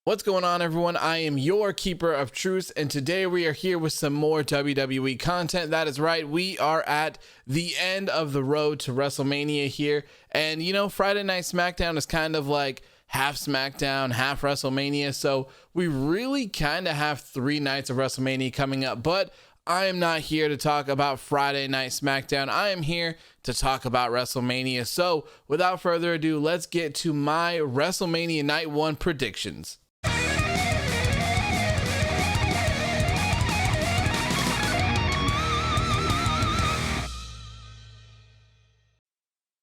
What's going on, everyone? I am your keeper of truth, and today we are here with some more WWE content. That is right, we are at the end of the road to WrestleMania here, and you know, Friday Night SmackDown is kind of like half SmackDown, half WrestleMania, so we really kind of have 3 nights of WrestleMania coming up, but I am not here to talk about Friday Night SmackDown. I am here to talk about WrestleMania. So without further ado, let's get to my WrestleMania Night 1 predictions.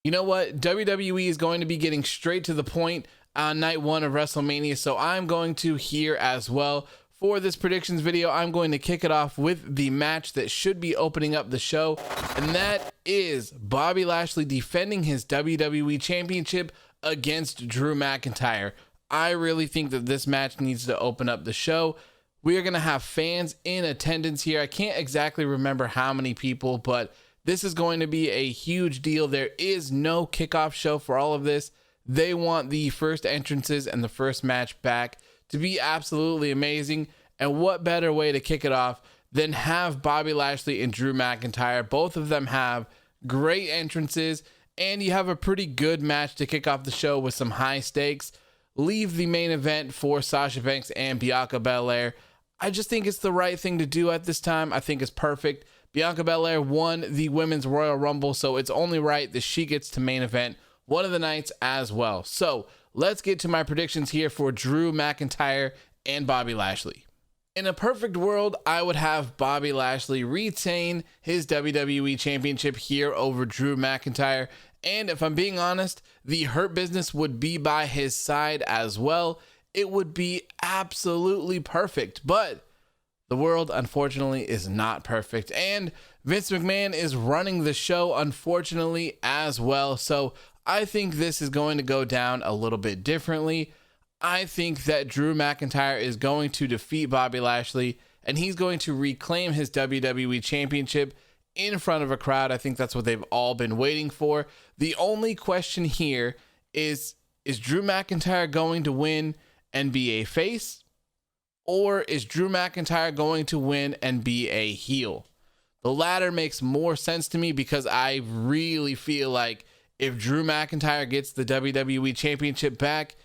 You know what? WWE is going to be getting straight to the point on night 1 of WrestleMania, so I'm going to here as well. For this predictions video, I'm going to kick it off with the match that should be opening up the show, and that is Bobby Lashley defending his WWE Championship against Drew McIntyre. I really think that this match needs to open up the show. We are going to have fans in attendance here. I can't exactly remember how many people, but this is going to be a huge deal. There is no kickoff show for all of this. They want the first entrances and the first match back to be absolutely amazing. And what better way to kick it off than have Bobby Lashley and Drew McIntyre? Both of them have great entrances, and you have a pretty good match to kick off the show with some high stakes. Leave the main event for Sasha Banks and Bianca Belair. I just think it's the right thing to do at this time. I think it's perfect. Bianca Belair won the Women's Royal Rumble, so it's only right that she gets to main event one of the nights as well. So let's get to my predictions here for Drew McIntyre and Bobby Lashley. In a perfect world, I would have Bobby Lashley retain his WWE Championship here over Drew McIntyre. And if I'm being honest, the Hurt Business would be by his side as well. It would be absolutely perfect. But the world, unfortunately, is not perfect. And Vince McMahon is running the show, unfortunately, as well. So I think this is going to go down a little bit differently. I think that Drew McIntyre is going to defeat Bobby Lashley, and he's going to reclaim his WWE Championship in front of a crowd. I think that's what they've all been waiting for. The only question here is Drew McIntyre going to win and be a face, or is Drew McIntyre going to win and be a heel? The latter makes more sense to me because I really feel like if Drew McIntyre gets the WWE Championship back,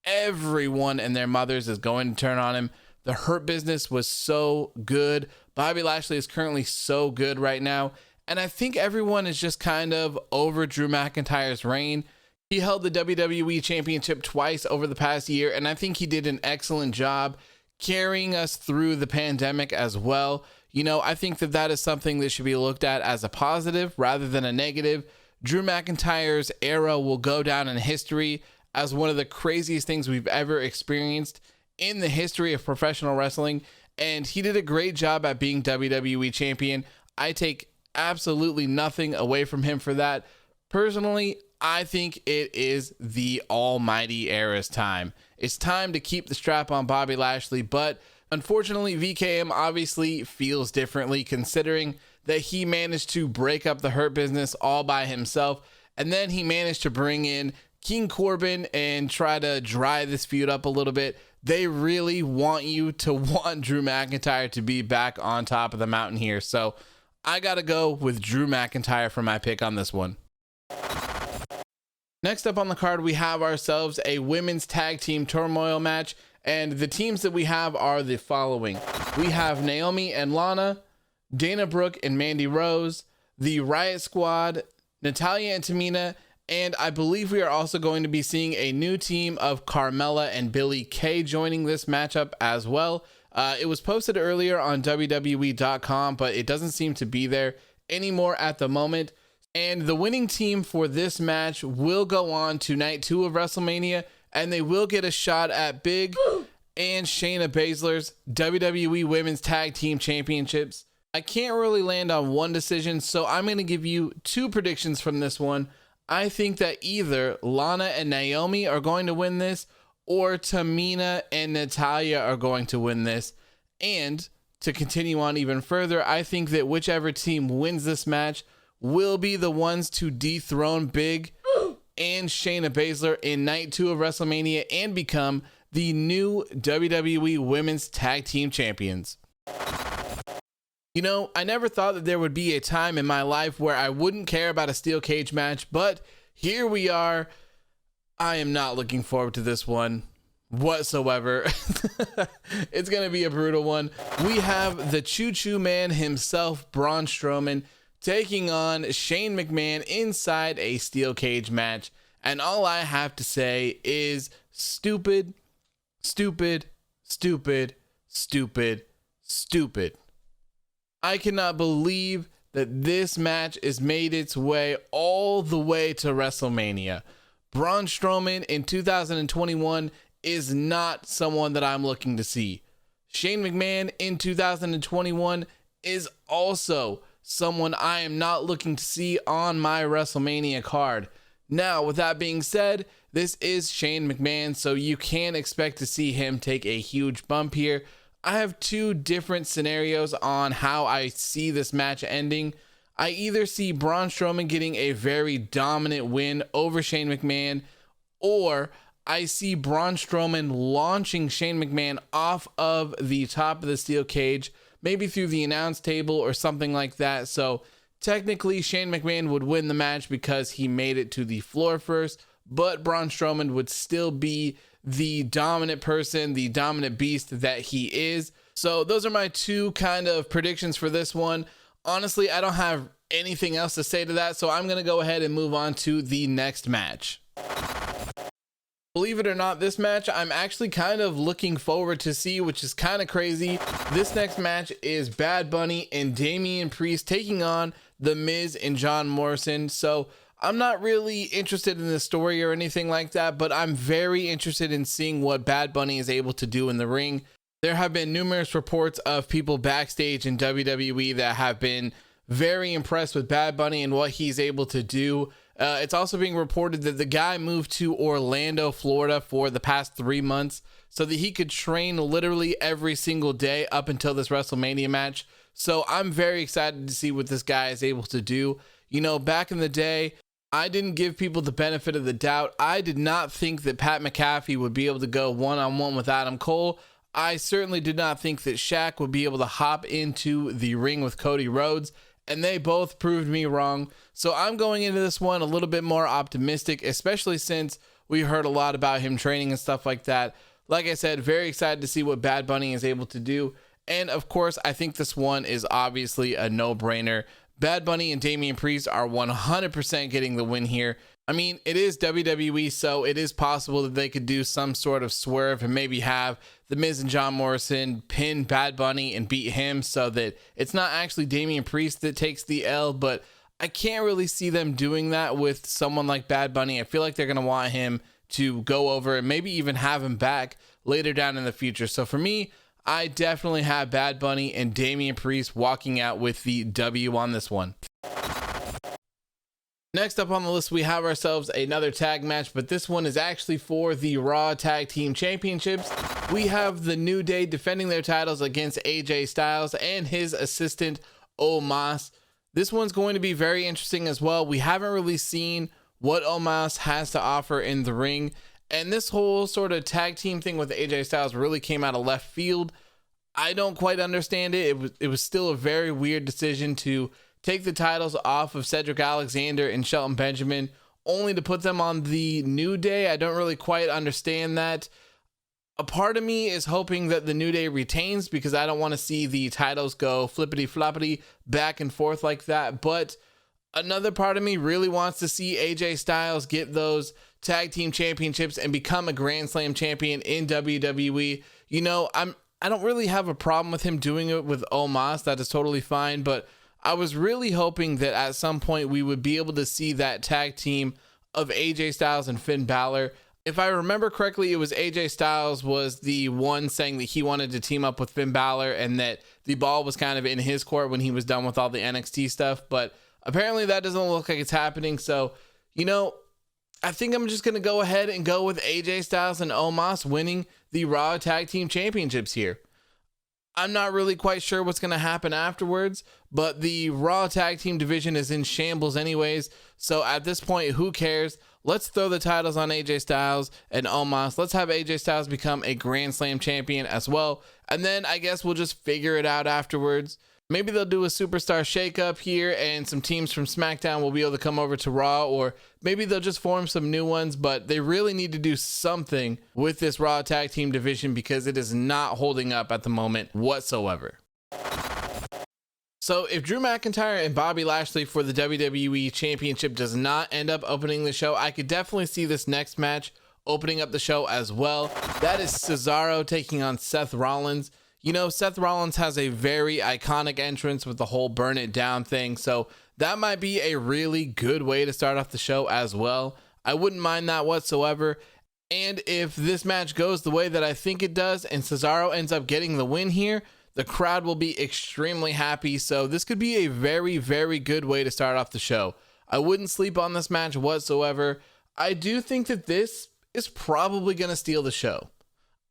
everyone and their mothers is going to turn on him. The Hurt Business was so good. Bobby Lashley is currently so good right now. And I think everyone is just kind of over Drew McIntyre's reign. He held the WWE Championship twice over the past year, and I think he did an excellent job carrying us through the pandemic as well. You know, I think that that is something that should be looked at as a positive rather than a negative. Drew McIntyre's era will go down in history as one of the craziest things we've ever experienced in the history of professional wrestling, and he did a great job at being WWE champion. I take absolutely nothing away from him for that. Personally, I think it is the almighty era's time. It's time to keep the strap on Bobby Lashley, but unfortunately, VKM obviously feels differently considering that he managed to break up the Hurt Business all by himself, and then he managed to bring in King Corbin and try to dry this feud up a little bit. They really want you to want Drew McIntyre to be back on top of the mountain here. So I got to go with Drew McIntyre for my pick on this one. Next up on the card, we have ourselves a women's tag team turmoil match. And the teams that we have are the following. We have Naomi and Lana, Dana Brooke and Mandy Rose, the Riot Squad, Natalya and Tamina, and I believe we are also going to be seeing a new team of Carmella and Billie Kay joining this matchup as well. It was posted earlier on WWE.com, but it doesn't seem to be there anymore at the moment. And the winning team for this match will go on to night 2 of WrestleMania, and they will get a shot at Big and Shayna Baszler's WWE Women's Tag Team Championships. I can't really land on one decision, so I'm going to give you 2 predictions from this one. I think that either Lana and Naomi are going to win this, or Tamina and Natalya are going to win this. And to continue on even further, I think that whichever team wins this match will be the ones to dethrone Big and Shayna Baszler in night 2 of WrestleMania and become the new WWE Women's Tag Team Champions. You know, I never thought that there would be a time in my life where I wouldn't care about a steel cage match, but here we are. I am not looking forward to this one whatsoever. It's going to be a brutal one. We have the choo-choo man himself, Braun Strowman, taking on Shane McMahon inside a steel cage match. And all I have to say is stupid, stupid, stupid, stupid, stupid. I cannot believe that this match has made its way all the way to WrestleMania. Braun Strowman in 2021 is not someone that I'm looking to see. Shane McMahon in 2021 is also someone I am not looking to see on my WrestleMania card. Now, with that being said, this is Shane McMahon, so you can expect to see him take a huge bump here. I have two different scenarios on how I see this match ending. I either see Braun Strowman getting a very dominant win over Shane McMahon, or I see Braun Strowman launching Shane McMahon off of the top of the steel cage, maybe through the announce table or something like that. So technically Shane McMahon would win the match because he made it to the floor first, but Braun Strowman would still be the dominant person, the dominant beast that he is. So those are my two kind of predictions for this one. Honestly, I don't have anything else to say to that, so I'm going to go ahead and move on to the next match. Believe it or not, this match I'm actually kind of looking forward to see, which is kind of crazy. This next match is Bad Bunny and Damian Priest taking on The Miz and John Morrison. So I'm not really interested in the story or anything like that, but I'm very interested in seeing what Bad Bunny is able to do in the ring. There have been numerous reports of people backstage in WWE that have been very impressed with Bad Bunny and what he's able to do. It's also being reported that the guy moved to Orlando, Florida for the past 3 months so that he could train literally every single day up until this WrestleMania match. So I'm very excited to see what this guy is able to do. You know, back in the day, I didn't give people the benefit of the doubt. I did not think that Pat McAfee would be able to go one-on-one with Adam Cole. I certainly did not think that Shaq would be able to hop into the ring with Cody Rhodes, and they both proved me wrong. So I'm going into this one a little bit more optimistic, especially since we heard a lot about him training and stuff like that. Like I said, very excited to see what Bad Bunny is able to do. And of course, I think this one is obviously a no-brainer. Bad Bunny and Damian Priest are 100% getting the win here. I mean, it is WWE, so it is possible that they could do some sort of swerve and maybe have The Miz and John Morrison pin Bad Bunny and beat him so that it's not actually Damian Priest that takes the L, but I can't really see them doing that with someone like Bad Bunny. I feel like they're going to want him to go over and maybe even have him back later down in the future. So for me, I definitely have Bad Bunny and Damian Priest walking out with the W on this one. Next up on the list, we have ourselves another tag match, but this one is actually for the Raw Tag Team Championships. We have the New Day defending their titles against AJ Styles and his assistant, Omos. This one's going to be very interesting as well. We haven't really seen what Omos has to offer in the ring, and this whole sort of tag team thing with AJ Styles really came out of left field. I don't quite understand it. It was still a very weird decision to take the titles off of Cedric Alexander and Shelton Benjamin, only to put them on the New Day. I don't really quite understand that. A part of me is hoping that the New Day retains because I don't want to see the titles go flippity floppity back and forth like that. But another part of me really wants to see AJ Styles get those tag team championships and become a Grand Slam champion in WWE. You know, I don't really have a problem with him doing it with Omos. That is totally fine, but I was really hoping that at some point we would be able to see that tag team of AJ Styles and Finn Balor. If I remember correctly, it was AJ Styles was the one saying that he wanted to team up with Finn Balor and that the ball was kind of in his court when he was done with all the NXT stuff. But apparently that doesn't look like it's happening. So, you know, I think I'm just going to go ahead and go with AJ Styles and Omos winning the Raw Tag Team Championships here. I'm not really quite sure what's going to happen afterwards, but the Raw Tag Team division is in shambles anyways. So at this point, who cares? let's throw the titles on AJ Styles and Omos. Let's have AJ Styles become a Grand Slam champion as well. And then I guess we'll just figure it out afterwards. Maybe they'll do a superstar shakeup here and some teams from SmackDown will be able to come over to Raw, or maybe they'll just form some new ones, but they really need to do something with this Raw tag team division because it is not holding up at the moment whatsoever. So if Drew McIntyre and Bobby Lashley for the WWE Championship does not end up opening the show, I could definitely see this next match opening up the show as well. That is Cesaro taking on Seth Rollins. You know, Seth Rollins has a very iconic entrance with the whole burn it down thing, so that might be a really good way to start off the show as well. I wouldn't mind that whatsoever. And if this match goes the way that I think it does and Cesaro ends up getting the win here, the crowd will be extremely happy. So this could be a very, very good way to start off the show. I wouldn't sleep on this match whatsoever. I do think that this is probably going to steal the show.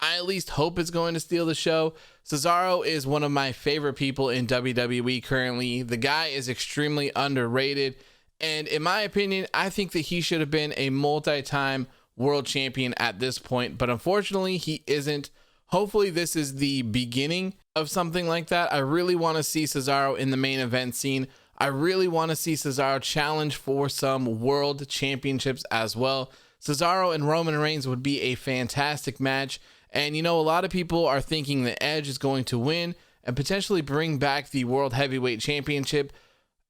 I at least hope it's going to steal the show. Cesaro is one of my favorite people in WWE currently. The guy is extremely underrated. And in my opinion, I think that he should have been a multi-time world champion at this point. But unfortunately, he isn't. Hopefully, this is the beginning of something like that. I really want to see Cesaro in the main event scene. I really want to see Cesaro challenge for some world championships as well. Cesaro and Roman Reigns would be a fantastic match. And, you know, a lot of people are thinking that Edge is going to win and potentially bring back the World Heavyweight Championship.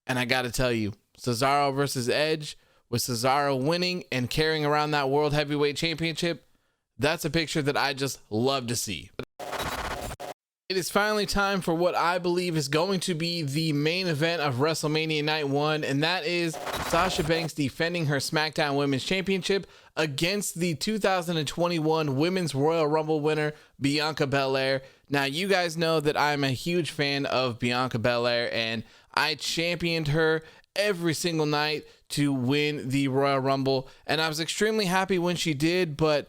And I got to tell you, Cesaro versus Edge, with Cesaro winning and carrying around that World Heavyweight Championship, that's a picture that I just love to see. It is finally time for what I believe is going to be the main event of WrestleMania Night 1, and that is Sasha Banks defending her SmackDown Women's Championship against the 2021 Women's Royal Rumble winner, Bianca Belair. Now, you guys know that I'm a huge fan of Bianca Belair, and I championed her every single night to win the Royal Rumble, and I was extremely happy when she did, but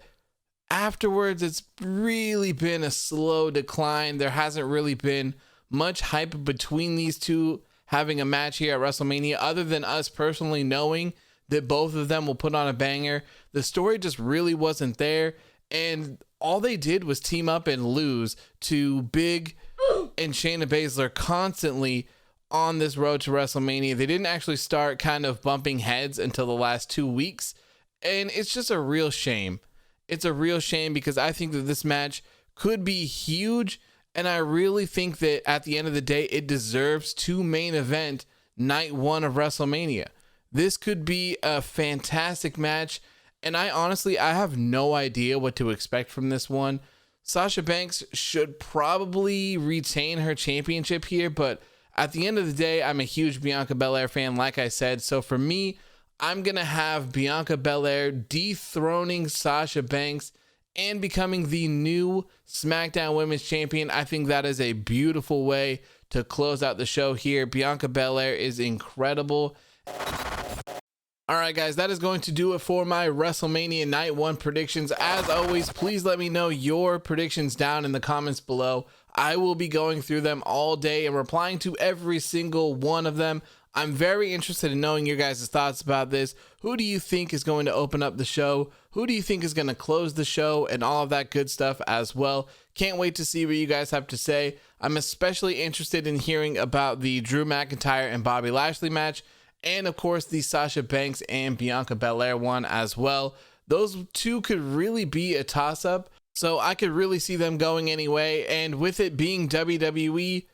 afterwards, it's really been a slow decline. There hasn't really been much hype between these two having a match here at WrestleMania, other than us personally knowing that both of them will put on a banger. The story just really wasn't there, and all they did was team up and lose to Big and Shayna Baszler constantly on this road to WrestleMania. They didn't actually start kind of bumping heads until the last 2 weeks, and it's just a real shame. It's a real shame because I think that this match could be huge, and I really think that at the end of the day, it deserves to main event night 1 of WrestleMania. This could be a fantastic match, and I have no idea what to expect from this one. Sasha Banks should probably retain her championship here, but at the end of the day, I'm a huge Bianca Belair fan, like I said. So for me, I'm going to have Bianca Belair dethroning Sasha Banks and becoming the new SmackDown Women's Champion. I think that is a beautiful way to close out the show here. Bianca Belair is incredible. All right, guys, that is going to do it for my WrestleMania Night 1 predictions. As always, please let me know your predictions down in the comments below. I will be going through them all day and replying to every single one of them. I'm very interested in knowing your guys' thoughts about this. Who do you think is going to open up the show? Who do you think is going to close the show? And all of that good stuff as well. Can't wait to see what you guys have to say. I'm especially interested in hearing about the Drew McIntyre and Bobby Lashley match. And of course, the Sasha Banks and Bianca Belair one as well. Those two could really be a toss-up. So I could really see them going anyway. And with it being WWE,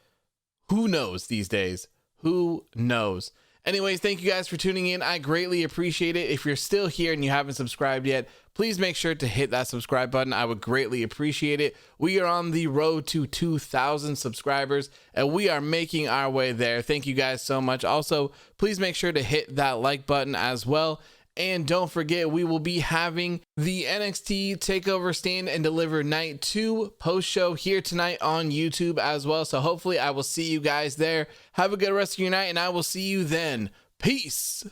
who knows these days? Who knows? Anyways, thank you guys for tuning in. I greatly appreciate it. If you're still here and you haven't subscribed yet, please make sure to hit that subscribe button. I would greatly appreciate it. We are on the road to 2,000 subscribers, and we are making our way there. Thank you guys so much. Also, please make sure to hit that like button as well. And don't forget, we will be having the NXT TakeOver Stand and Deliver Night 2 post-show here tonight on YouTube as well. So hopefully I will see you guys there. Have a good rest of your night, and I will see you then. Peace.